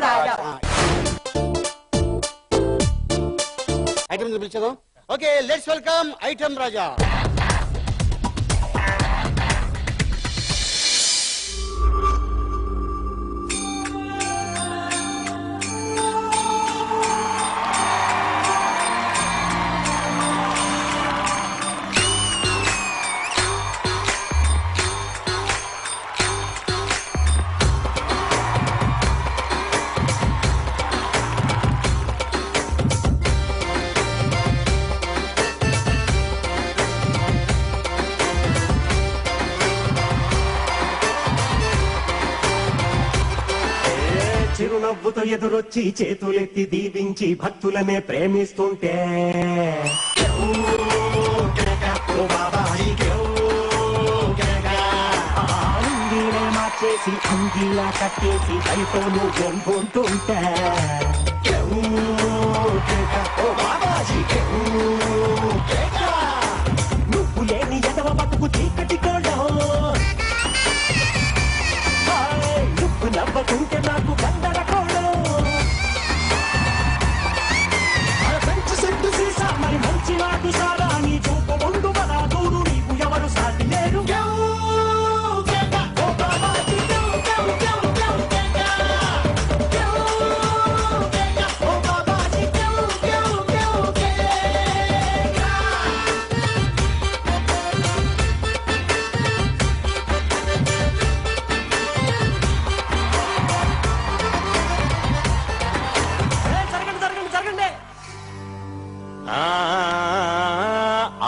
రాజా. Item పిలిచాను. Okay, let's welcome item రాజా. చిరునవ్వుతో ఎదురొచ్చి చేతులెత్తి దీవించి భక్తులనే ప్రేమిస్తుంటే అంగీలే మార్చేసి అంగీలా కట్టేసి దయతో నువ్వు గొంగుంటుంటే నువ్వు లేని ఎదవ బతుకు చీకటి కూడా నువ్వు నవ్వకుంటే నాకు గందరగోళం పెంచు సెట్టు సీసా మరి మంచి నాటు సారా నీ చూపు ముందు మన దూరు నీకు ఎవరు సాటి లేరు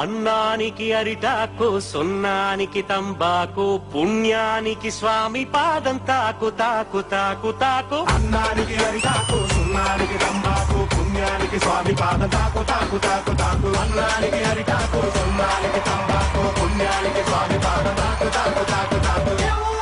అన్నానికి అరిటాకు సున్నానికి తంబాకు పుణ్యానికి స్వామి పాదం తాకు తాకు తాకు తాకు అన్నానికి అరిటాకు సున్నానికి తంబాకు పుణ్యానికి స్వామి పాదం తాకు తాకు తాకు తాకు అన్నానికి అరిటాకు సున్నానికి తంబాకు పుణ్యానికి స్వామి పాదం తాకు తాకు తాకు తాకు